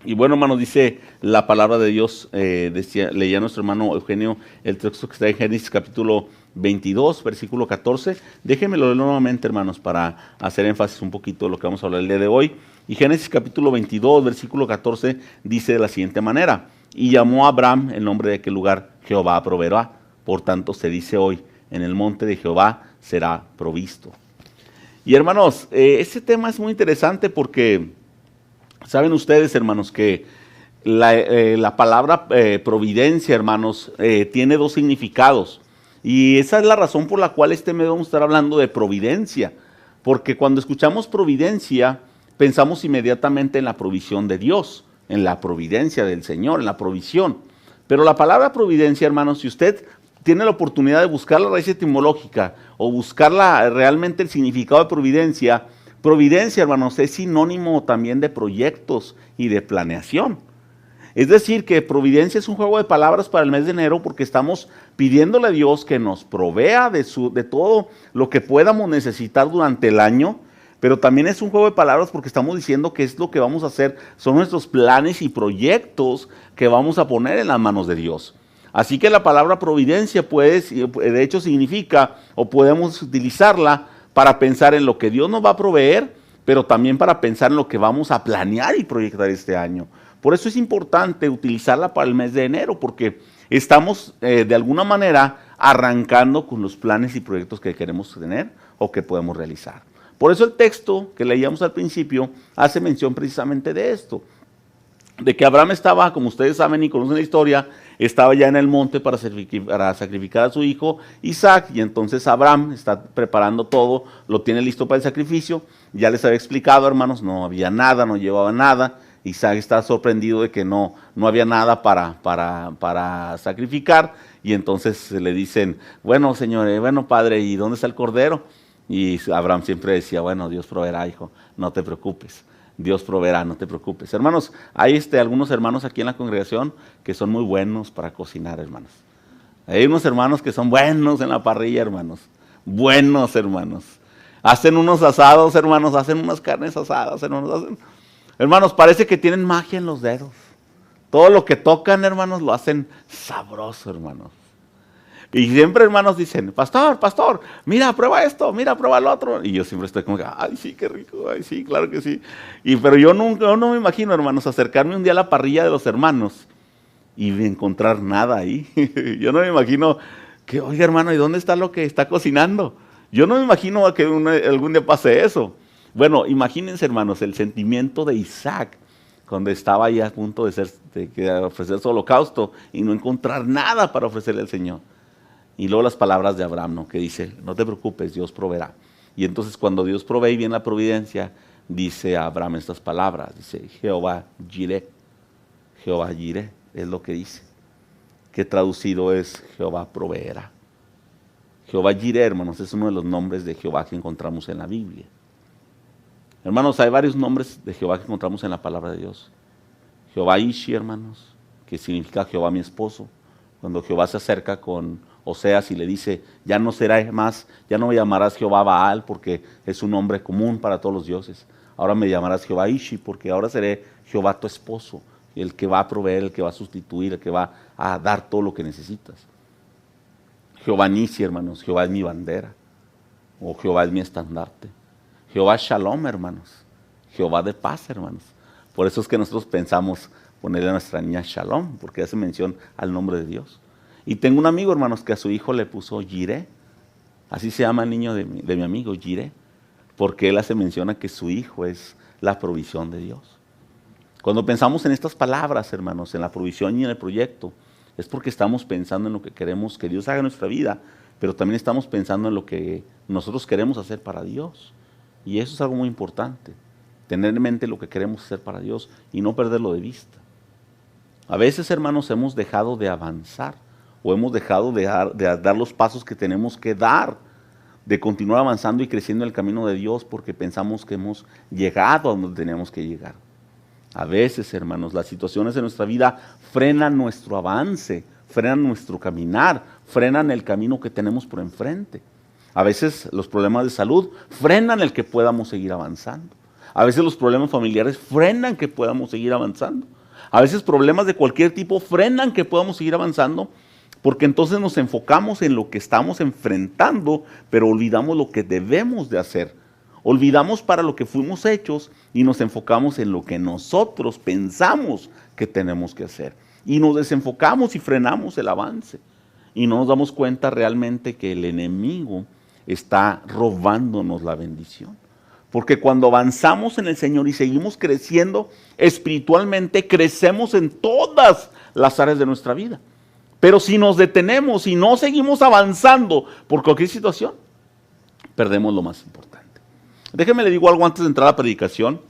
Y bueno, hermanos, dice la palabra de Dios, leía nuestro hermano Eugenio el texto que está en Génesis capítulo 22, versículo 14. Déjenmelo leer nuevamente, hermanos, para hacer énfasis un poquito de lo que vamos a hablar el día de hoy. Y Génesis capítulo 22, versículo 14, dice de la siguiente manera: y llamó a Abraham el nombre de aquel lugar, Jehová proveerá. Por tanto se dice hoy, en el monte de Jehová será provisto. Y hermanos, este tema es muy interesante porque saben ustedes, hermanos, que la palabra providencia, hermanos, tiene dos significados. Y esa es la razón por la cual este mes vamos a estar hablando de providencia. Porque cuando escuchamos providencia, pensamos inmediatamente en la provisión de Dios, en la providencia del Señor, en la provisión. Pero la palabra providencia, hermanos, si usted tiene la oportunidad de buscar la raíz etimológica o buscar realmente el significado de providencia, providencia, hermanos, es sinónimo también de proyectos y de planeación. Es decir, que providencia es un juego de palabras para el mes de enero porque estamos pidiéndole a Dios que nos provea de todo lo que podamos necesitar durante el año, pero también es un juego de palabras porque estamos diciendo que es lo que vamos a hacer, son nuestros planes y proyectos que vamos a poner en las manos de Dios. Así que la palabra providencia, pues, de hecho significa, o podemos utilizarla para pensar en lo que Dios nos va a proveer, pero también para pensar en lo que vamos a planear y proyectar este año. Por eso es importante utilizarla para el mes de enero, porque estamos de alguna manera arrancando con los planes y proyectos que queremos tener o que podemos realizar. Por eso el texto que leíamos al principio hace mención precisamente de esto, de que Abraham estaba, como ustedes saben y conocen la historia, estaba ya en el monte para sacrificar a su hijo Isaac, y entonces Abraham está preparando todo, lo tiene listo para el sacrificio. Ya les había explicado, hermanos, no había nada, no llevaba nada. Isaac está sorprendido de que no había nada para sacrificar, y entonces le dicen, bueno, señor, bueno, padre, ¿y dónde está el cordero? Y Abraham siempre decía, bueno, Dios proveerá, hijo, no te preocupes. Dios proveerá, no te preocupes. Hermanos, hay algunos hermanos aquí en la congregación que son muy buenos para cocinar, hermanos. Hay unos hermanos que son buenos en la parrilla, hermanos. Buenos, hermanos. Hacen unos asados, hermanos, hacen unas carnes asadas, hermanos, parece que tienen magia en los dedos. Todo lo que tocan, hermanos, lo hacen sabroso, hermanos. Y siempre, hermanos, dicen, pastor, mira, prueba esto, mira, prueba lo otro. Y yo siempre estoy como, ay, sí, qué rico, ay, sí, claro que sí. Pero yo no me imagino, hermanos, acercarme un día a la parrilla de los hermanos y encontrar nada ahí. Yo no me imagino que, oiga, hermano, ¿y dónde está lo que está cocinando? Yo no me imagino que algún día pase eso. Bueno, imagínense, hermanos, el sentimiento de Isaac cuando estaba ahí a punto de ofrecer su holocausto y no encontrar nada para ofrecerle al Señor. Y luego las palabras de Abraham, ¿no? Que dice, no te preocupes, Dios proveerá. Y entonces cuando Dios provee y viene la providencia, dice a Abraham estas palabras, dice, Jehová Jireh es lo que dice, que traducido es Jehová proveerá. Jehová Jireh, hermanos, es uno de los nombres de Jehová que encontramos en la Biblia. Hermanos, hay varios nombres de Jehová que encontramos en la palabra de Dios. Jehová Ishi, hermanos, que significa Jehová mi esposo. Cuando Jehová se acerca con Oseas y le dice, ya no será más, ya no me llamarás Jehová Baal porque es un nombre común para todos los dioses. Ahora me llamarás Jehová Ishi porque ahora seré Jehová tu esposo, el que va a proveer, el que va a sustituir, el que va a dar todo lo que necesitas. Jehová Nisi, hermanos, Jehová es mi bandera, o Jehová es mi estandarte. Jehová Shalom, hermanos, Jehová de paz, hermanos. Por eso es que nosotros pensamos ponerle a nuestra niña Shalom, porque hace mención al nombre de Dios. Y tengo un amigo, hermanos, que a su hijo le puso Jireh. Así se llama el niño de mi amigo, Jireh, porque él hace mención a que su hijo es la provisión de Dios. Cuando pensamos en estas palabras, hermanos, en la provisión y en el proyecto, es porque estamos pensando en lo que queremos que Dios haga en nuestra vida, pero también estamos pensando en lo que nosotros queremos hacer para Dios. Y eso es algo muy importante, tener en mente lo que queremos hacer para Dios y no perderlo de vista. A veces, hermanos, hemos dejado de avanzar o hemos dejado de dar los pasos que tenemos que dar, de continuar avanzando y creciendo en el camino de Dios porque pensamos que hemos llegado a donde teníamos que llegar. A veces, hermanos, las situaciones de nuestra vida frenan nuestro avance, frenan nuestro caminar, frenan el camino que tenemos por enfrente. A veces los problemas de salud frenan el que podamos seguir avanzando. A veces los problemas familiares frenan que podamos seguir avanzando. A veces problemas de cualquier tipo frenan que podamos seguir avanzando, porque entonces nos enfocamos en lo que estamos enfrentando, pero olvidamos lo que debemos de hacer. Olvidamos para lo que fuimos hechos y nos enfocamos en lo que nosotros pensamos que tenemos que hacer. Y nos desenfocamos y frenamos el avance. Y no nos damos cuenta realmente que el enemigo está robándonos la bendición. Porque cuando avanzamos en el Señor y seguimos creciendo espiritualmente, crecemos en todas las áreas de nuestra vida. Pero si nos detenemos y no seguimos avanzando por cualquier situación, perdemos lo más importante. Déjenme le digo algo antes de entrar a la predicación,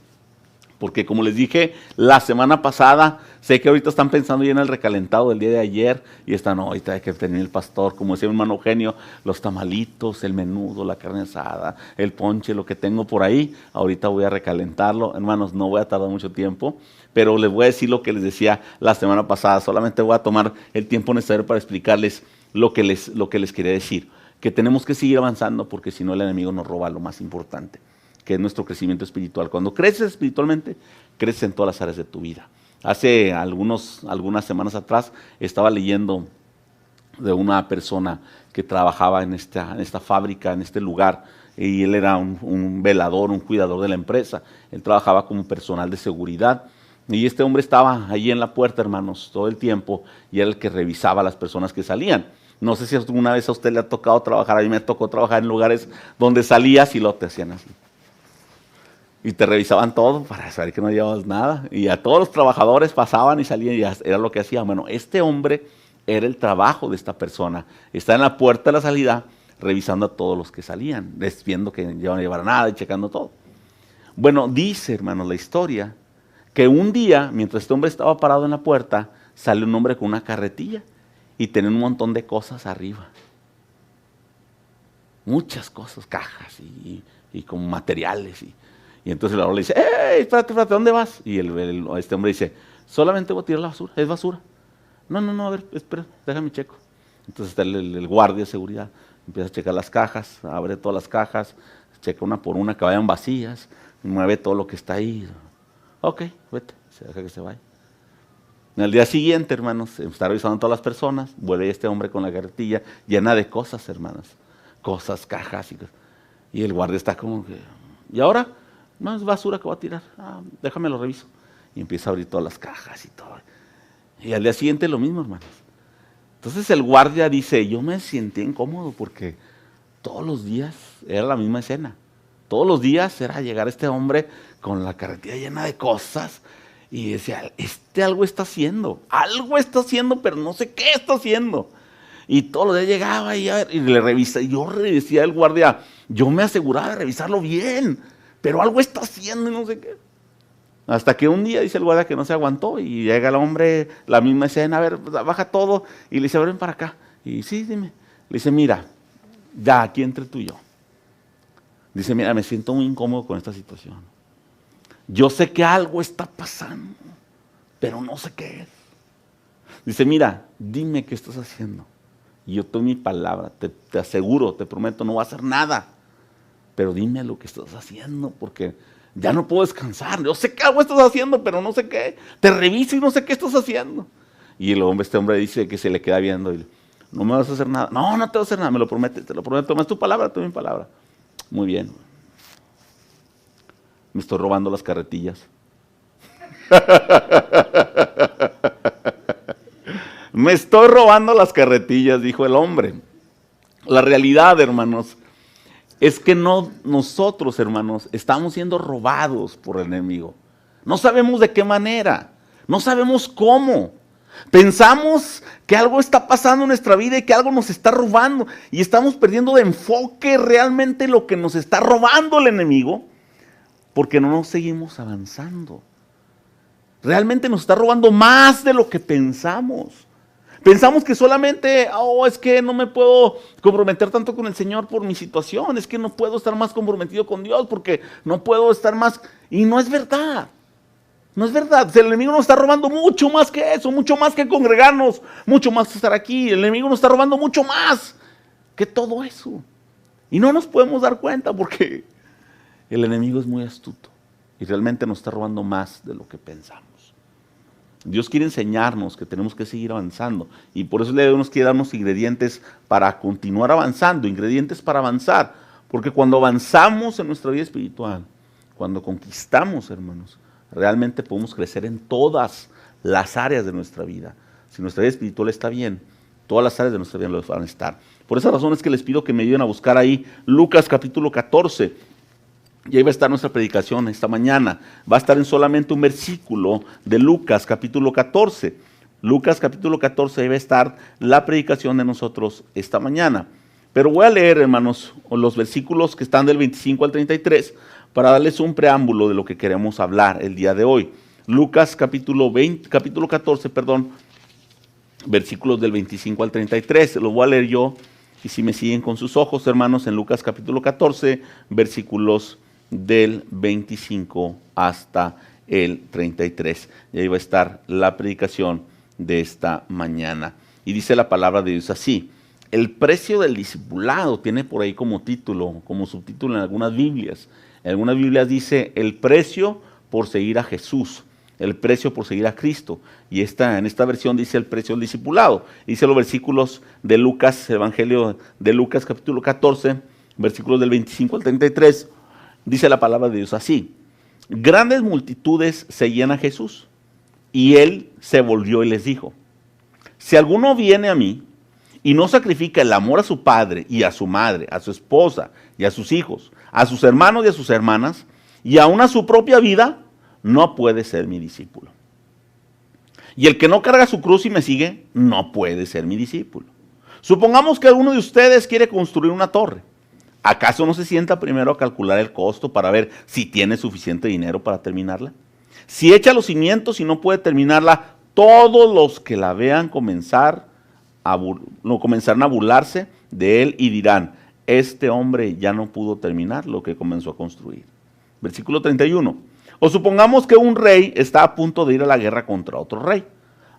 porque como les dije la semana pasada, sé que ahorita están pensando ya en el recalentado del día de ayer y están, no, ahorita hay que tener el pastor, como decía mi hermano Eugenio, los tamalitos, el menudo, la carne asada, el ponche, lo que tengo por ahí, ahorita voy a recalentarlo. Hermanos, no voy a tardar mucho tiempo, pero les voy a decir lo que les decía la semana pasada, solamente voy a tomar el tiempo necesario para explicarles lo que les quería decir, que tenemos que seguir avanzando porque si no el enemigo nos roba lo más importante, que es nuestro crecimiento espiritual. Cuando creces espiritualmente, creces en todas las áreas de tu vida. Hace algunas semanas atrás estaba leyendo de una persona que trabajaba en esta fábrica, en este lugar, y él era un velador, un cuidador de la empresa. Él trabajaba como personal de seguridad. Y este hombre estaba ahí en la puerta, hermanos, todo el tiempo, y era el que revisaba a las personas que salían. No sé si alguna vez a usted le ha tocado trabajar, a mí me tocó trabajar en lugares donde salías y lo te hacían así. Y te revisaban todo para saber que no llevabas nada. Y a todos los trabajadores pasaban y salían y era lo que hacían. Bueno, este hombre era el trabajo de esta persona. Está en la puerta de la salida revisando a todos los que salían, viendo que no llevaban nada y checando todo. Bueno, dice, hermanos, la historia, que un día, mientras este hombre estaba parado en la puerta, sale un hombre con una carretilla y tenía un montón de cosas arriba. Muchas cosas, cajas y con materiales y entonces el hombre le dice, ¡ey, espérate, ¿dónde vas? Y este hombre dice, solamente voy a tirar la basura, es basura. No, a ver, espera, déjame checo. Entonces está el guardia de seguridad, empieza a checar las cajas, abre todas las cajas, checa una por una que vayan vacías, mueve todo lo que está ahí. Ok, vete, se deja que se vaya. En el día siguiente, hermanos, está revisando a todas las personas, vuelve este hombre con la carretilla llena de cosas, hermanos, cosas, cajas y el guardia está como que, ¿y ahora? Más basura que voy a tirar. Déjame lo reviso. Y empieza a abrir todas las cajas y todo. Y al día siguiente lo mismo, hermanos. Entonces el guardia dice, yo me sentí incómodo porque todos los días era la misma escena. Todos los días era llegar este hombre con la carretilla llena de cosas y decía, algo está haciendo, pero no sé qué está haciendo. Y todos los días llegaba y le revisaba. Y yo le decía al guardia, yo me aseguraba de revisarlo bien, pero algo está haciendo y no sé qué. Hasta que un día dice el guardia que no se aguantó y llega el hombre, la misma escena, a ver, baja todo y le dice, ven para acá. Y sí, dime. Le dice, mira, ya aquí entre tú y yo. Dice, mira, me siento muy incómodo con esta situación. Yo sé que algo está pasando, pero no sé qué es. Dice, mira, dime qué estás haciendo. Y yo te doy mi palabra, te aseguro, te prometo, no voy a hacer nada. Pero dime lo que estás haciendo, porque ya no puedo descansar. Yo sé que algo estás haciendo, pero no sé qué. Te reviso y no sé qué estás haciendo. Y este hombre dice que se le queda viendo y no me vas a hacer nada. No, no te voy a hacer nada, me lo prometes, te lo prometo. Toma tu palabra, toma mi palabra. Muy bien. Me estoy robando las carretillas. Me estoy robando las carretillas, dijo el hombre. La realidad, hermanos, es que nosotros, hermanos, estamos siendo robados por el enemigo. No sabemos de qué manera, no sabemos cómo. Pensamos que algo está pasando en nuestra vida y que algo nos está robando y estamos perdiendo de enfoque realmente lo que nos está robando el enemigo porque no nos seguimos avanzando. Realmente nos está robando más de lo que pensamos. Pensamos que solamente, es que no me puedo comprometer tanto con el Señor por mi situación, es que no puedo estar más comprometido con Dios porque no puedo estar más, y no es verdad. No es verdad, el enemigo nos está robando mucho más que eso, mucho más que congregarnos, mucho más que estar aquí. El enemigo nos está robando mucho más que todo eso. Y no nos podemos dar cuenta porque el enemigo es muy astuto y realmente nos está robando más de lo que pensamos. Dios quiere enseñarnos que tenemos que seguir avanzando. Y por eso Dios nos quiere darnos ingredientes para continuar avanzando, ingredientes para avanzar. Porque cuando avanzamos en nuestra vida espiritual, cuando conquistamos, hermanos, realmente podemos crecer en todas las áreas de nuestra vida. Si nuestra vida espiritual está bien, todas las áreas de nuestra vida lo van a estar. Por esa razón es que les pido que me ayuden a buscar ahí Lucas capítulo 14. Y ahí va a estar nuestra predicación esta mañana. Va a estar en solamente un versículo de Lucas capítulo 14. Lucas capítulo 14, ahí va a estar la predicación de nosotros esta mañana. Pero voy a leer, hermanos, los versículos que están del 25 al 33 para darles un preámbulo de lo que queremos hablar el día de hoy. Lucas capítulo 14, versículos del 25 al 33. Lo voy a leer yo, y si me siguen con sus ojos, hermanos, en Lucas capítulo 14, versículos del 25 hasta el 33. Y ahí va a estar la predicación de esta mañana. Y dice la palabra de Dios así: el precio del discipulado, tiene por ahí como título, como subtítulo en algunas Biblias. En algunas Biblias dice el precio por seguir a Jesús, el precio por seguir a Cristo. Y en esta versión dice el precio del discipulado. Dice los versículos de Lucas, Evangelio de Lucas capítulo 14, versículos del 25 al 33. Dice la palabra de Dios así: grandes multitudes seguían a Jesús, y él se volvió y les dijo: si alguno viene a mí y no sacrifica el amor a su padre y a su madre, a su esposa y a sus hijos, a sus hermanos y a sus hermanas, y aún a su propia vida, no puede ser mi discípulo. Y el que no carga su cruz y me sigue, no puede ser mi discípulo. Supongamos que alguno de ustedes quiere construir una torre. ¿Acaso no se sienta primero a calcular el costo para ver si tiene suficiente dinero para terminarla? Si echa los cimientos y no puede terminarla, todos los que la vean comenzarán a burlarse de él y dirán: este hombre ya no pudo terminar lo que comenzó a construir. Versículo 31. O supongamos que un rey está a punto de ir a la guerra contra otro rey.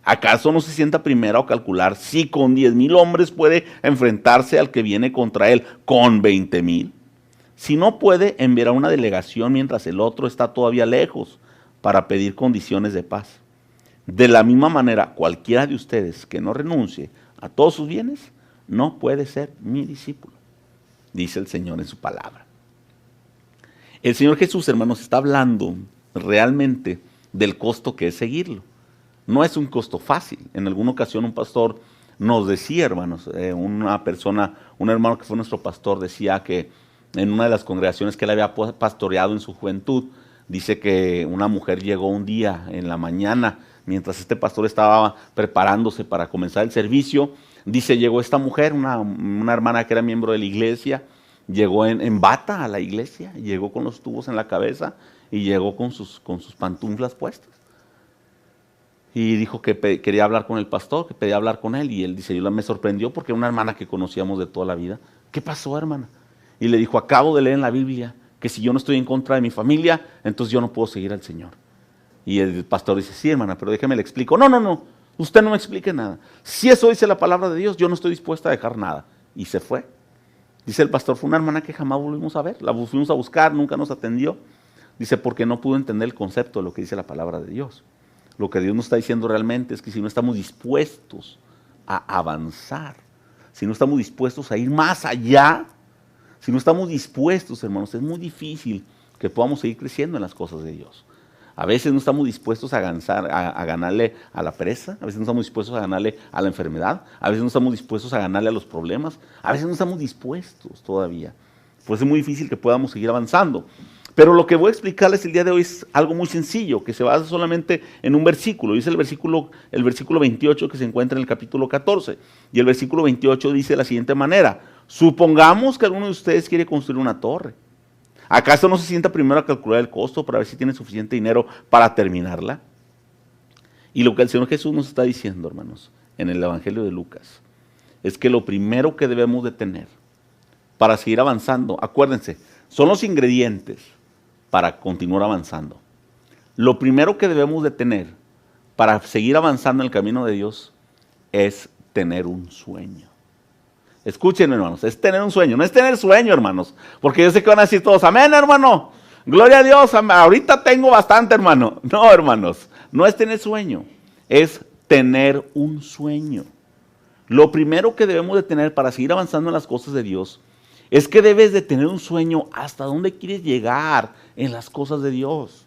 ¿Acaso no se sienta primero a calcular si con 10,000 hombres puede enfrentarse al que viene contra él con 20,000? Si no puede, enviará una delegación mientras el otro está todavía lejos para pedir condiciones de paz. De la misma manera, cualquiera de ustedes que no renuncie a todos sus bienes, no puede ser mi discípulo, dice el Señor en su palabra. El Señor Jesús, hermanos, está hablando realmente del costo que es seguirlo. No es un costo fácil. En alguna ocasión un pastor nos decía, hermanos, un hermano que fue nuestro pastor, decía que en una de las congregaciones que él había pastoreado en su juventud, dice que una mujer llegó un día en la mañana, mientras este pastor estaba preparándose para comenzar el servicio. Dice, llegó esta mujer, una hermana que era miembro de la iglesia, llegó en bata a la iglesia, llegó con los tubos en la cabeza y llegó con sus pantuflas puestas. Y dijo que quería hablar con el pastor, que pedía hablar con él. Y él dice, me sorprendió porque era una hermana que conocíamos de toda la vida. ¿Qué pasó, hermana? Y le dijo, acabo de leer en la Biblia que si yo no estoy en contra de mi familia, entonces yo no puedo seguir al Señor. Y el pastor dice, sí, hermana, pero déjeme le explico. No, usted no me explique nada. Si eso dice la palabra de Dios, yo no estoy dispuesta a dejar nada. Y se fue. Dice el pastor, fue una hermana que jamás volvimos a ver. La fuimos a buscar, nunca nos atendió. Dice, porque no pudo entender el concepto de lo que dice la palabra de Dios. Lo que Dios nos está diciendo realmente es que si no estamos dispuestos a avanzar, si no estamos dispuestos a ir más allá, si no estamos dispuestos, hermanos, es muy difícil que podamos seguir creciendo en las cosas de Dios. A veces no estamos dispuestos a ganarle a la pereza, a veces no estamos dispuestos a ganarle a la enfermedad, a veces no estamos dispuestos a ganarle a los problemas, a veces no estamos dispuestos todavía. Pues es muy difícil que podamos seguir avanzando. Pero lo que voy a explicarles el día de hoy es algo muy sencillo, que se basa solamente en un versículo. Dice el versículo 28 que se encuentra en el capítulo 14. Y el versículo 28 dice de la siguiente manera: supongamos que alguno de ustedes quiere construir una torre. ¿Acaso no se sienta primero a calcular el costo para ver si tiene suficiente dinero para terminarla? Y lo que el Señor Jesús nos está diciendo, hermanos, en el Evangelio de Lucas, es que lo primero que debemos de tener para seguir avanzando, acuérdense, son los ingredientes para continuar avanzando. Lo primero que debemos de tener para seguir avanzando en el camino de Dios es tener un sueño. Escuchen, hermanos, es tener un sueño, no es tener sueño, hermanos, porque yo sé que van a decir todos, amén, hermano, gloria a Dios, ahorita tengo bastante, hermano. No, hermanos, no es tener sueño, es tener un sueño. Lo primero que debemos de tener para seguir avanzando en las cosas de Dios es que debes de tener un sueño hasta dónde quieres llegar en las cosas de Dios.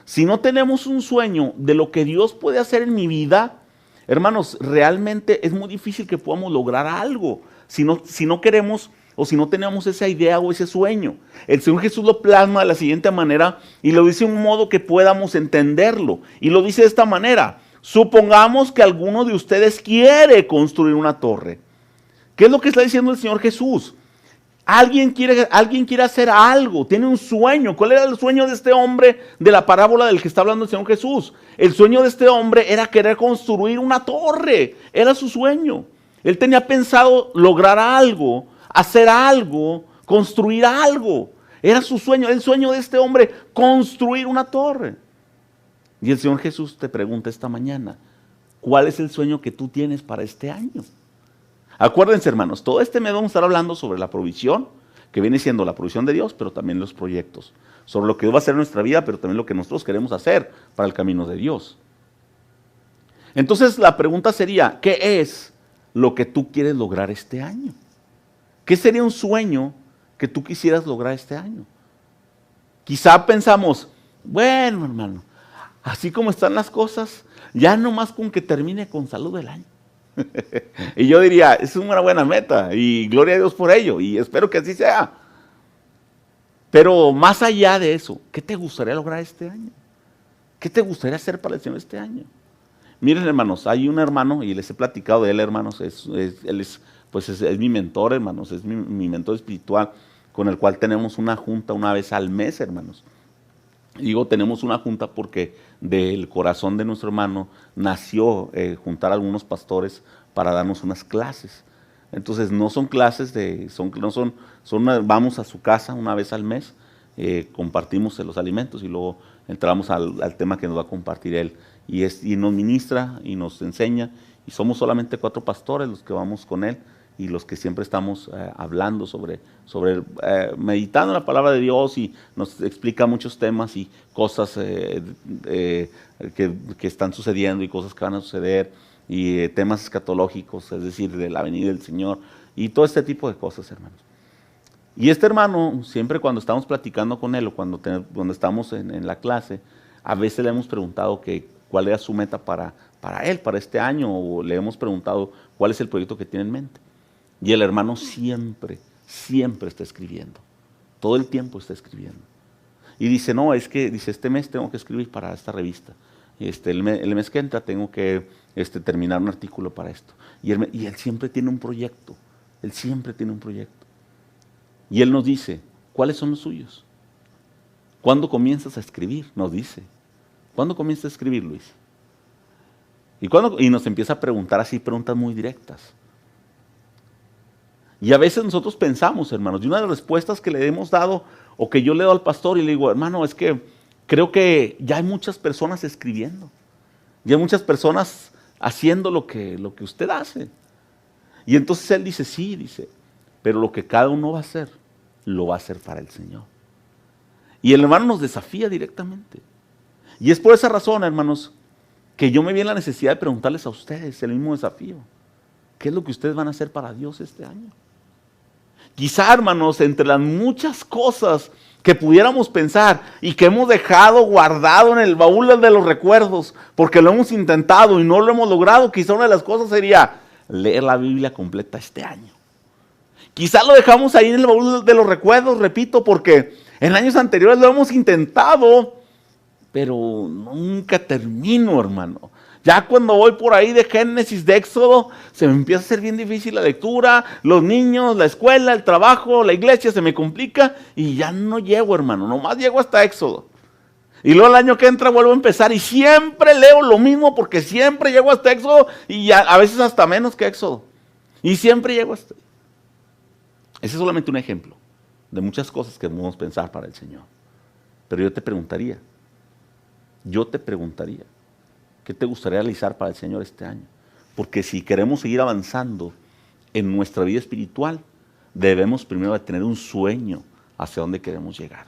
Si no tenemos un sueño de lo que Dios puede hacer en mi vida, hermanos, realmente es muy difícil que podamos lograr algo si no queremos o si no tenemos esa idea o ese sueño. El Señor Jesús lo plasma de la siguiente manera y lo dice de un modo que podamos entenderlo. Y lo dice de esta manera: supongamos que alguno de ustedes quiere construir una torre. ¿Qué es lo que está diciendo el Señor Jesús? Alguien quiere hacer algo, tiene un sueño. ¿Cuál era el sueño de este hombre de la parábola del que está hablando el Señor Jesús? El sueño de este hombre era querer construir una torre, era su sueño. Él tenía pensado lograr algo, hacer algo, construir algo. Era su sueño, el sueño de este hombre, construir una torre. Y el Señor Jesús te pregunta esta mañana: ¿cuál es el sueño que tú tienes para este año? Acuérdense, hermanos, todo este mes vamos a estar hablando sobre la provisión, que viene siendo la provisión de Dios, pero también los proyectos. Sobre lo que Dios va a hacer en nuestra vida, pero también lo que nosotros queremos hacer para el camino de Dios. Entonces la pregunta sería: ¿qué es lo que tú quieres lograr este año? ¿Qué sería un sueño que tú quisieras lograr este año? Quizá pensamos: bueno, hermano, así como están las cosas, ya nomás con que termine con salud el año. Y yo diría, es una buena meta y gloria a Dios por ello y espero que así sea. Pero más allá de eso, ¿qué te gustaría lograr este año? ¿Qué te gustaría hacer para el Señor este año? Miren, hermanos, hay un hermano, y les he platicado de él, hermanos, él es mi mentor, hermanos, es mi mentor espiritual, con el cual tenemos una junta una vez al mes, hermanos. Digo, tenemos una junta porque del corazón de nuestro hermano nació juntar a algunos pastores para darnos unas clases. Entonces no son clases vamos a su casa una vez al mes, compartimos los alimentos y luego entramos al tema que nos va a compartir él. Y nos ministra y nos enseña, y somos solamente 4 pastores los que vamos con él y los que siempre estamos hablando meditando la palabra de Dios, y nos explica muchos temas y cosas que están sucediendo y cosas que van a suceder, y temas escatológicos, es decir, de la venida del Señor, y todo este tipo de cosas, hermanos. Y este hermano, siempre cuando estamos platicando con él o cuando estamos en la clase, a veces le hemos preguntado cuál era su meta para él, para este año, o le hemos preguntado cuál es el proyecto que tiene en mente. Y el hermano siempre está escribiendo. Todo el tiempo está escribiendo. Y dice, no, es que este mes tengo que escribir para esta revista. El mes que entra tengo que terminar un artículo para esto. Y él siempre tiene un proyecto. Él siempre tiene un proyecto. Y él nos dice, ¿cuáles son los suyos? ¿Cuándo comienzas a escribir? Nos dice. ¿Cuándo comienzas a escribir, Luis? Y nos empieza a preguntar así, preguntas muy directas. Y a veces nosotros pensamos, hermanos, y una de las respuestas que le hemos dado, o que yo le doy al pastor y le digo, hermano, es que creo que ya hay muchas personas escribiendo. Ya hay muchas personas haciendo lo que usted hace. Y entonces él dice, sí, dice, pero lo que cada uno va a hacer, lo va a hacer para el Señor. Y el hermano nos desafía directamente. Y es por esa razón, hermanos, que yo me vi en la necesidad de preguntarles a ustedes el mismo desafío. ¿Qué es lo que ustedes van a hacer para Dios este año? Quizá, hermanos, entre las muchas cosas que pudiéramos pensar y que hemos dejado guardado en el baúl de los recuerdos, porque lo hemos intentado y no lo hemos logrado, quizá una de las cosas sería leer la Biblia completa este año. Quizá lo dejamos ahí en el baúl de los recuerdos, repito, porque en años anteriores lo hemos intentado, pero nunca termino, hermano. Ya cuando voy por ahí de Génesis, de Éxodo, se me empieza a hacer bien difícil la lectura, los niños, la escuela, el trabajo, la iglesia, se me complica y ya no llego, hermano, nomás llego hasta Éxodo. Y luego el año que entra vuelvo a empezar y siempre leo lo mismo porque siempre llego hasta Éxodo y a veces hasta menos que Éxodo. Y siempre llego hasta... Ese es solamente un ejemplo de muchas cosas que debemos pensar para el Señor. Pero yo te preguntaría, ¿qué te gustaría realizar para el Señor este año? Porque si queremos seguir avanzando en nuestra vida espiritual, debemos primero de tener un sueño hacia dónde queremos llegar.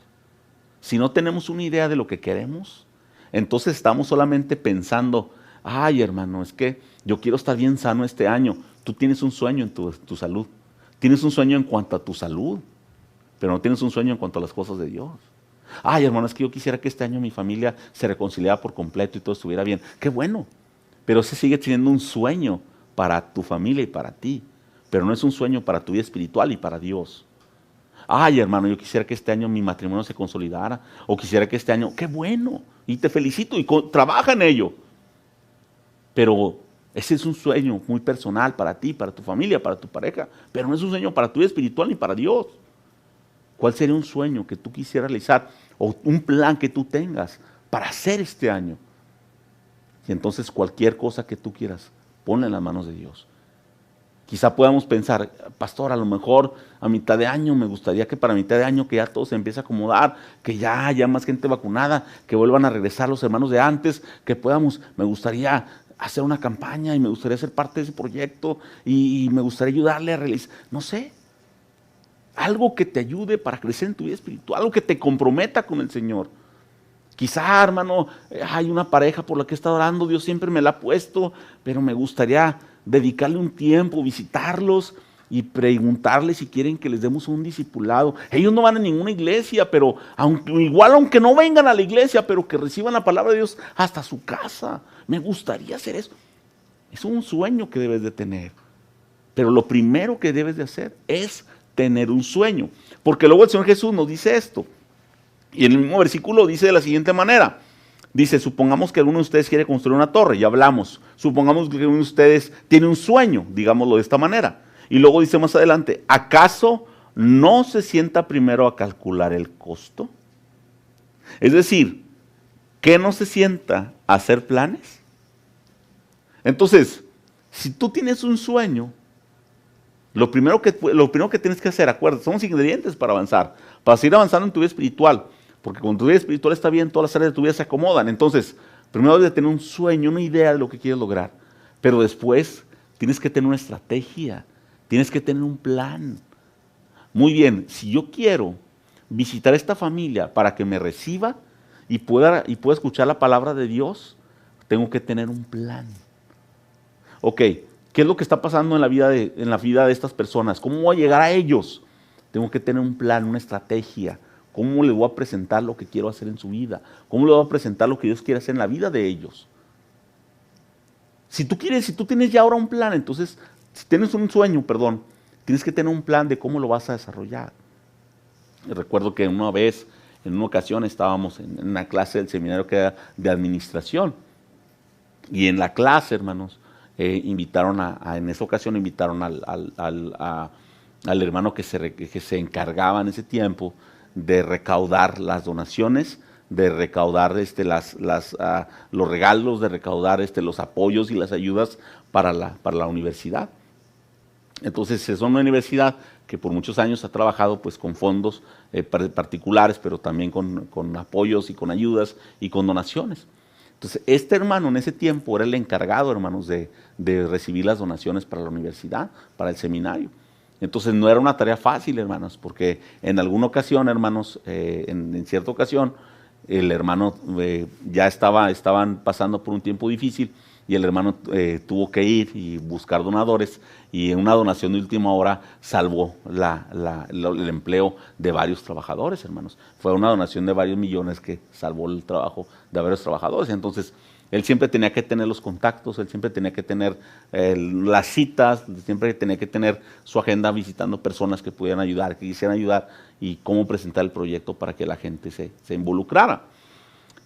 Si no tenemos una idea de lo que queremos, entonces estamos solamente pensando, ay hermano, es que yo quiero estar bien sano este año. Tú tienes un sueño en tu salud. Tienes un sueño en cuanto a tu salud, pero no tienes un sueño en cuanto a las cosas de Dios. Ay hermano, es que yo quisiera que este año mi familia se reconciliara por completo y todo estuviera bien. Qué bueno, pero ese sigue siendo un sueño para tu familia y para ti, pero no es un sueño para tu vida espiritual y para Dios. Ay hermano, yo quisiera que este año mi matrimonio se consolidara, o quisiera que este año, qué bueno, y te felicito y trabaja en ello. Pero ese es un sueño muy personal para ti, para tu familia, para tu pareja, pero no es un sueño para tu vida espiritual ni para Dios. ¿Cuál sería un sueño que tú quisieras realizar o un plan que tú tengas para hacer este año? Y entonces cualquier cosa que tú quieras, ponla en las manos de Dios. Quizá podamos pensar, pastor, a lo mejor a mitad de año me gustaría que para mitad de año que ya todo se empiece a acomodar, que ya haya más gente vacunada, que vuelvan a regresar los hermanos de antes, que podamos, me gustaría hacer una campaña y me gustaría ser parte de ese proyecto y me gustaría ayudarle a realizar, no sé, algo que te ayude para crecer en tu vida espiritual, algo que te comprometa con el Señor. Quizá, hermano, hay una pareja por la que he estado orando, Dios siempre me la ha puesto, pero me gustaría dedicarle un tiempo, visitarlos y preguntarles si quieren que les demos un discipulado. Ellos no van a ninguna iglesia, pero aunque no vengan a la iglesia, pero que reciban la palabra de Dios hasta su casa. Me gustaría hacer eso. Es un sueño que debes de tener. Pero lo primero que debes de hacer es tener un sueño. Porque luego el Señor Jesús nos dice esto. Y en el mismo versículo dice de la siguiente manera. Dice, supongamos que alguno de ustedes quiere construir una torre, ya hablamos. Supongamos que alguno de ustedes tiene un sueño, digámoslo de esta manera. Y luego dice más adelante, ¿acaso no se sienta primero a calcular el costo? Es decir, ¿qué no se sienta a hacer planes? Entonces, si tú tienes un sueño, lo primero que tienes que hacer, acuérdate, son los ingredientes para avanzar, para seguir avanzando en tu vida espiritual. Porque cuando tu vida espiritual está bien, todas las áreas de tu vida se acomodan. Entonces, primero debes tener un sueño, una idea de lo que quieres lograr. Pero después tienes que tener una estrategia, tienes que tener un plan. Muy bien, si yo quiero visitar a esta familia para que me reciba y pueda escuchar la palabra de Dios, tengo que tener un plan. Ok, ¿qué es lo que está pasando en la vida de estas personas? ¿Cómo voy a llegar a ellos? Tengo que tener un plan, una estrategia. ¿Cómo le voy a presentar lo que quiero hacer en su vida? ¿Cómo le voy a presentar lo que Dios quiere hacer en la vida de ellos? Si tú tienes ya ahora un plan, entonces, si tienes un sueño, tienes que tener un plan de cómo lo vas a desarrollar. Recuerdo que una vez, en una ocasión, estábamos en una clase del seminario que era de administración. Y en la clase, hermanos, en esa ocasión invitaron al hermano que se encargaba en ese tiempo de recaudar las donaciones, de recaudar los regalos, de recaudar los apoyos y las ayudas para la universidad. Entonces es una universidad que por muchos años ha trabajado pues con fondos particulares, pero también con apoyos y con ayudas y con donaciones. Entonces este hermano en ese tiempo era el encargado, hermanos, de recibir las donaciones para la universidad, para el seminario. Entonces no era una tarea fácil, hermanos, porque en alguna ocasión, hermanos, en cierta ocasión, el hermano ya estaban pasando por un tiempo difícil y el hermano tuvo que ir y buscar donadores y en una donación de última hora salvó el empleo de varios trabajadores, hermanos. Fue una donación de varios millones que salvó el trabajo de varios trabajadores. Entonces, él siempre tenía que tener los contactos, él siempre tenía que tener las citas, siempre tenía que tener su agenda visitando personas que pudieran ayudar, que quisieran ayudar y cómo presentar el proyecto para que la gente se involucrara.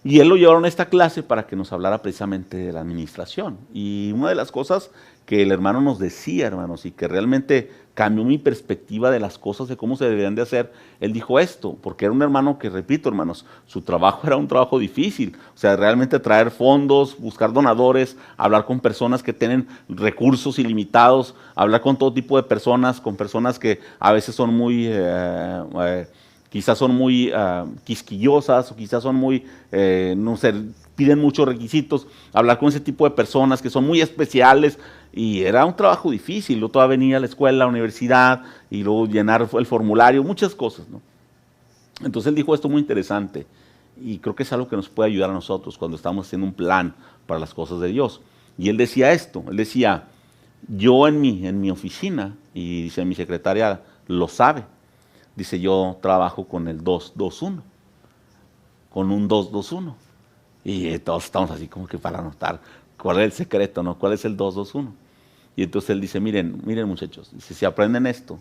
Y él lo llevaron a esta clase para que nos hablara precisamente de la administración. Y una de las cosas que el hermano nos decía, hermanos, y que realmente cambió mi perspectiva de las cosas, de cómo se deberían de hacer, él dijo esto, porque era un hermano que, repito, hermanos, su trabajo era un trabajo difícil. O sea, realmente traer fondos, buscar donadores, hablar con personas que tienen recursos ilimitados, hablar con todo tipo de personas, con personas que a veces son muy... quizás son muy quisquillosas o quizás son muy, no sé, piden muchos requisitos, hablar con ese tipo de personas que son muy especiales y era un trabajo difícil. Luego todavía venía a la escuela, a la universidad y luego llenar el formulario, muchas cosas, ¿no? Entonces él dijo esto muy interesante y creo que es algo que nos puede ayudar a nosotros cuando estamos haciendo un plan para las cosas de Dios. Y él decía esto, él decía, yo en mi oficina, y dice mi secretaria lo sabe, dice yo trabajo con el 221, con un 221. Y todos estamos así como que para anotar cuál es el secreto, ¿no? ¿Cuál es el 221? Y entonces él dice, miren muchachos, dice, si aprenden esto,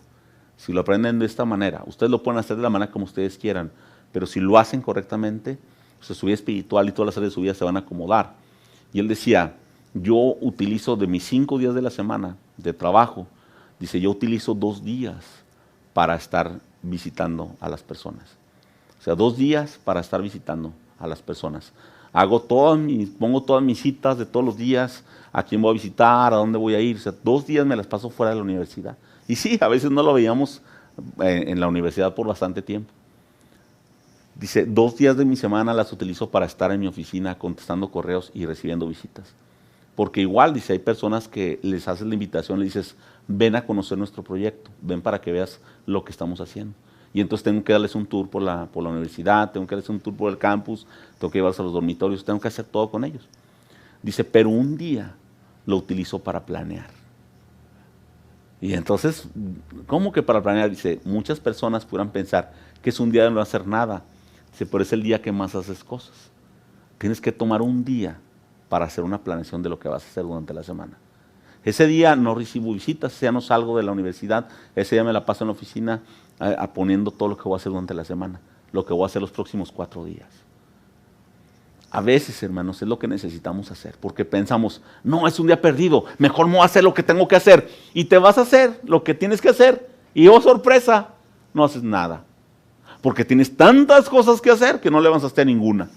si lo aprenden de esta manera, ustedes lo pueden hacer de la manera como ustedes quieran, pero si lo hacen correctamente, pues su vida espiritual y todas las áreas de su vida se van a acomodar. Y él decía, yo utilizo de mis 5 días de la semana de trabajo, dice, yo utilizo 2 días para estar visitando a las personas. O sea, 2 días para estar visitando a las personas. Pongo todas mis citas de todos los días, a quién voy a visitar, a dónde voy a ir. O sea, 2 días me las paso fuera de la universidad. Y sí, a veces no lo veíamos en la universidad por bastante tiempo. Dice, 2 días de mi semana las utilizo para estar en mi oficina contestando correos y recibiendo visitas. Porque igual, dice, hay personas que les haces la invitación, le dices, ven a conocer nuestro proyecto, ven para que veas lo que estamos haciendo. Y entonces tengo que darles un tour por la universidad, tengo que darles un tour por el campus, tengo que llevarlos a los dormitorios, tengo que hacer todo con ellos. Dice, pero un día lo utilizo para planear. Y entonces, ¿cómo que para planear? Dice, muchas personas pudieran pensar que es un día de no hacer nada. Dice, pero es el día que más haces cosas. Tienes que tomar un día para hacer una planeación de lo que vas a hacer durante la semana. Ese día no recibo visitas, ese día no salgo de la universidad, ese día me la paso en la oficina poniendo todo lo que voy a hacer durante la semana, lo que voy a hacer los próximos 4 días. A veces, hermanos, es lo que necesitamos hacer, porque pensamos, no, es un día perdido, mejor me voy a hacer lo que tengo que hacer. Y te vas a hacer lo que tienes que hacer, y oh sorpresa, no haces nada. Porque tienes tantas cosas que hacer que no le avanzaste a ninguna.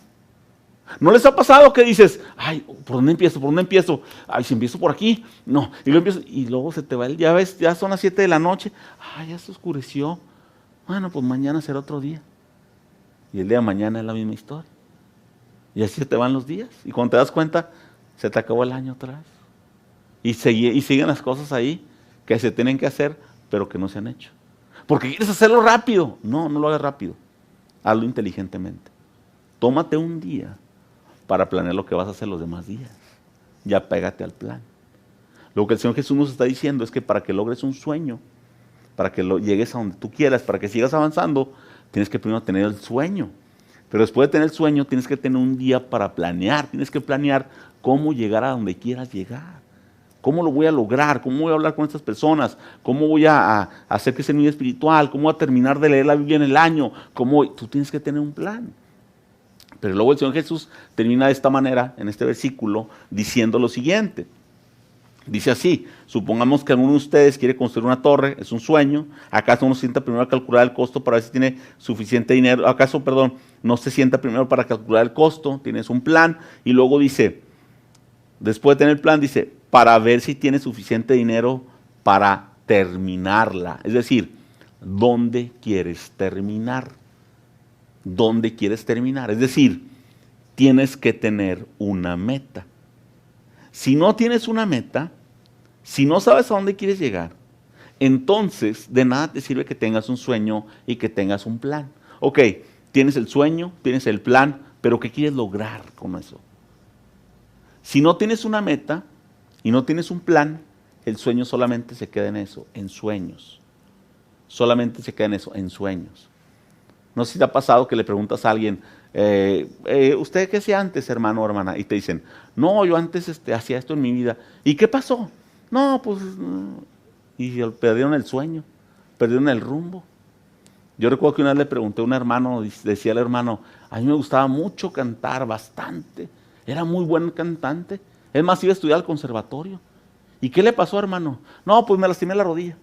¿No les ha pasado que dices, ay, ¿por dónde empiezo? ¿Por dónde empiezo? Ay, si empiezo por aquí, no. Y luego se te va ya ves, ya son las 7 de la noche, ay, ya se oscureció. Bueno, pues mañana será otro día. Y el día de mañana es la misma historia. Y así se te van los días. Y cuando te das cuenta, se te acabó el año otra vez. Y siguen las cosas ahí que se tienen que hacer, pero que no se han hecho. Porque quieres hacerlo rápido. No, no lo hagas rápido. Hazlo inteligentemente. Tómate un día para planear lo que vas a hacer los demás días. Ya pégate al plan. Lo que el Señor Jesús nos está diciendo es que para que logres un sueño, para que llegues a donde tú quieras, para que sigas avanzando, tienes que primero tener el sueño. Pero después de tener el sueño, tienes que tener un día para planear. Tienes que planear cómo llegar a donde quieras llegar. ¿Cómo lo voy a lograr? ¿Cómo voy a hablar con estas personas? ¿Cómo voy a hacer que sea mi vida espiritual? ¿Cómo voy a terminar de leer la Biblia en el año? Tú tienes que tener un plan. Pero luego el Señor Jesús termina de esta manera, en este versículo, diciendo lo siguiente. Dice así, supongamos que alguno de ustedes quiere construir una torre, es un sueño. ¿Acaso uno se sienta primero a calcular el costo para ver si tiene suficiente dinero? No se sienta primero para calcular el costo? Tienes un plan y luego dice, después de tener el plan, dice, para ver si tiene suficiente dinero para terminarla. Es decir, ¿dónde quieres terminar? ¿Dónde quieres terminar? Es decir, tienes que tener una meta. Si no tienes una meta, si no sabes a dónde quieres llegar, entonces de nada te sirve que tengas un sueño y que tengas un plan. Ok, tienes el sueño, tienes el plan, pero ¿qué quieres lograr con eso? Si no tienes una meta y no tienes un plan, el sueño solamente se queda en eso, en sueños. Solamente se queda en eso, en sueños. No sé si te ha pasado que le preguntas a alguien, ¿usted qué hacía antes, hermano o hermana? Y te dicen, no, yo antes hacía esto en mi vida. ¿Y qué pasó? No, pues, y perdieron el sueño, perdieron el rumbo. Yo recuerdo que una vez le pregunté a un hermano, decía el hermano, a mí me gustaba mucho cantar, bastante. Era muy buen cantante. Es más, iba a estudiar al conservatorio. ¿Y qué le pasó, hermano? No, pues me lastimé la rodilla.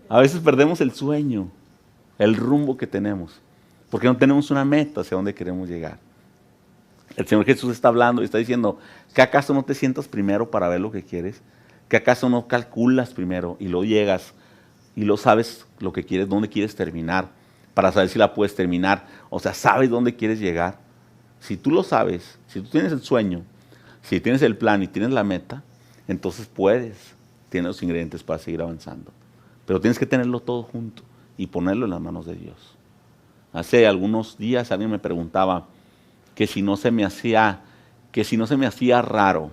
A veces perdemos el sueño, el rumbo que tenemos, porque no tenemos una meta hacia dónde queremos llegar. El Señor Jesús está hablando y está diciendo, ¿que acaso no te sientas primero para ver lo que quieres? ¿Que acaso no calculas primero y luego llegas y lo sabes lo que quieres, dónde quieres terminar, para saber si la puedes terminar? O sea, ¿sabes dónde quieres llegar? Si tú lo sabes, si tú tienes el sueño, si tienes el plan y tienes la meta, entonces tienes los ingredientes para seguir avanzando. Pero tienes que tenerlo todo junto y ponerlo en las manos de Dios. Hace algunos días alguien me preguntaba que si no se me hacía, raro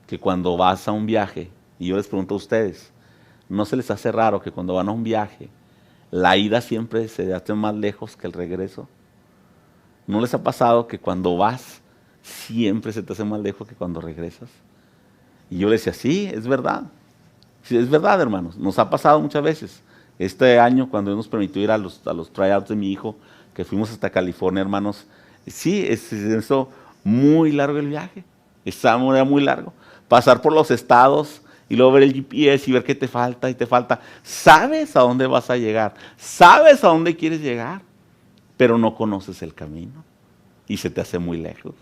que cuando vas a un viaje, y yo les pregunto a ustedes, ¿no se les hace raro que cuando van a un viaje, la ida siempre se hace más lejos que el regreso? ¿No les ha pasado que cuando vas, siempre se te hace más lejos que cuando regresas? Y yo les decía, sí, es verdad. Sí, es verdad, hermanos. Nos ha pasado muchas veces. Este año, cuando Dios nos permitió ir a los tryouts de mi hijo, que fuimos hasta California, hermanos, sí, es eso muy largo el viaje. Era muy largo. Pasar por los estados y luego ver el GPS y ver qué te falta y te falta. Sabes a dónde vas a llegar. Sabes a dónde quieres llegar, pero no conoces el camino y se te hace muy lejos.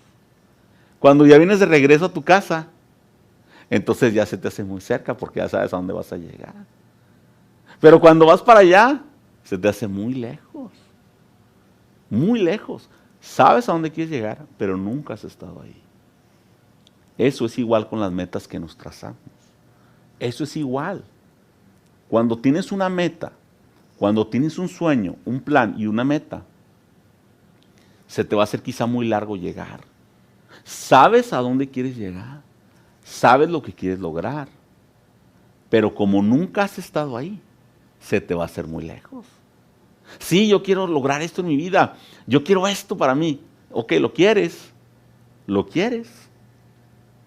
Cuando ya vienes de regreso a tu casa, entonces ya se te hace muy cerca porque ya sabes a dónde vas a llegar. Pero cuando vas para allá, se te hace muy lejos. Muy lejos. Sabes a dónde quieres llegar, pero nunca has estado ahí. Eso es igual con las metas que nos trazamos. Eso es igual. Cuando tienes una meta, cuando tienes un sueño, un plan y una meta, se te va a hacer quizá muy largo llegar. Sabes a dónde quieres llegar. Sabes lo que quieres lograr. Pero como nunca has estado ahí, se te va a hacer muy lejos. Sí, yo quiero lograr esto en mi vida. Yo quiero esto para mí. Ok, lo quieres. Lo quieres.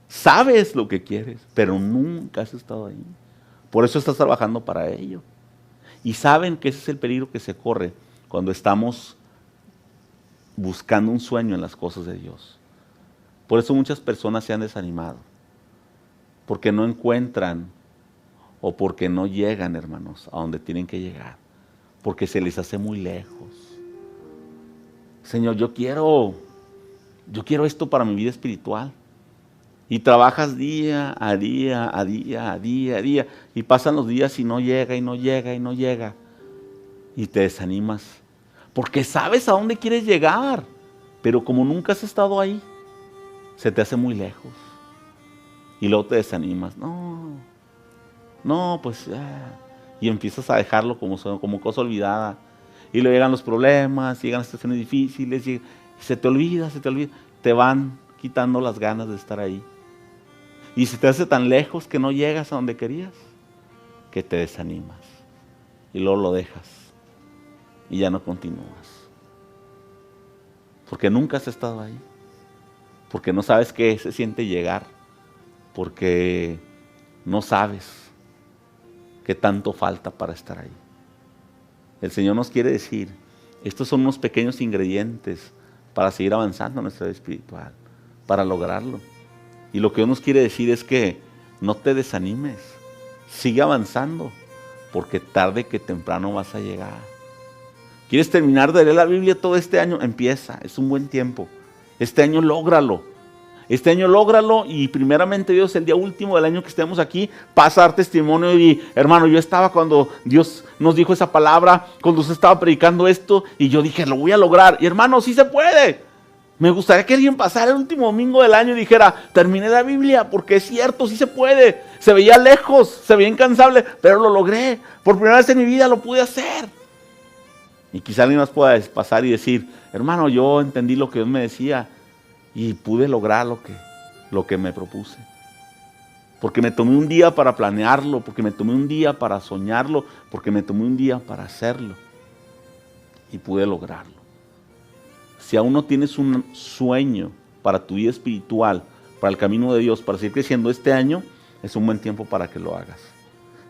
Sabes lo que quieres, pero nunca has estado ahí. Por eso estás trabajando para ello. Y saben que ese es el peligro que se corre cuando estamos buscando un sueño en las cosas de Dios. Por eso muchas personas se han desanimado. Porque no encuentran o porque no llegan, hermanos, a donde tienen que llegar. Porque se les hace muy lejos. Señor, yo quiero esto para mi vida espiritual. Y trabajas día a día, a día, a día, a día. Y pasan los días y no llega, y no llega, y no llega. Y te desanimas. Porque sabes a dónde quieres llegar. Pero como nunca has estado ahí, se te hace muy lejos. Y luego te desanimas. No, pues y empiezas a dejarlo como cosa olvidada. Y luego llegan los problemas, llegan las situaciones difíciles, y se te olvida. Te van quitando las ganas de estar ahí. Y se te hace tan lejos que no llegas a donde querías, que te desanimas. Y luego lo dejas. Y ya no continúas. Porque nunca has estado ahí. Porque no sabes qué se siente llegar. Porque no sabes qué tanto falta para estar ahí. El Señor nos quiere decir, estos son unos pequeños ingredientes para seguir avanzando en nuestra vida espiritual, para lograrlo. Y lo que Dios nos quiere decir es que no te desanimes, sigue avanzando, porque tarde que temprano vas a llegar. ¿Quieres terminar de leer la Biblia todo este año? Empieza, es un buen tiempo. Este año lógralo. Este año lógralo y primeramente Dios, el día último del año que estemos aquí, pasa a dar testimonio y hermano, yo estaba cuando Dios nos dijo esa palabra, cuando usted estaba predicando esto y yo dije, lo voy a lograr. Y hermano, sí se puede. Me gustaría que alguien pasara el último domingo del año y dijera, terminé la Biblia, porque es cierto, sí se puede. Se veía lejos, se veía incansable, pero lo logré. Por primera vez en mi vida lo pude hacer. Y quizá alguien más pueda pasar y decir, hermano, yo entendí lo que Dios me decía y pude lograr lo que me propuse. Porque me tomé un día para planearlo, porque me tomé un día para soñarlo, porque me tomé un día para hacerlo. Y pude lograrlo. Si aún no tienes un sueño para tu vida espiritual, para el camino de Dios, para seguir creciendo este año, es un buen tiempo para que lo hagas.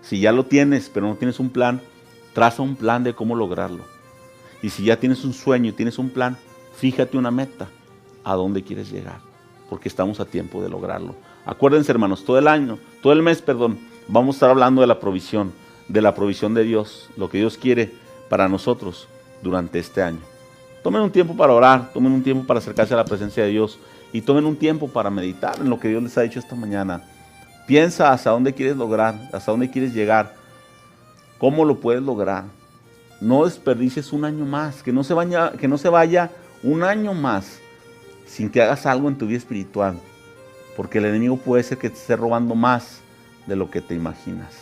Si ya lo tienes, pero no tienes un plan, traza un plan de cómo lograrlo. Y si ya tienes un sueño, tienes un plan, fíjate una meta, a dónde quieres llegar, porque estamos a tiempo de lograrlo. Acuérdense, hermanos, todo el mes, vamos a estar hablando de la provisión de Dios, lo que Dios quiere para nosotros durante este año. Tomen un tiempo para orar, tomen un tiempo para acercarse a la presencia de Dios y tomen un tiempo para meditar en lo que Dios les ha dicho esta mañana. Piensa hacia dónde quieres lograr, hacia dónde quieres llegar, cómo lo puedes lograr. No desperdicies un año más, que no se vaya un año más sin que hagas algo en tu vida espiritual, porque el enemigo puede ser que te esté robando más de lo que te imaginas.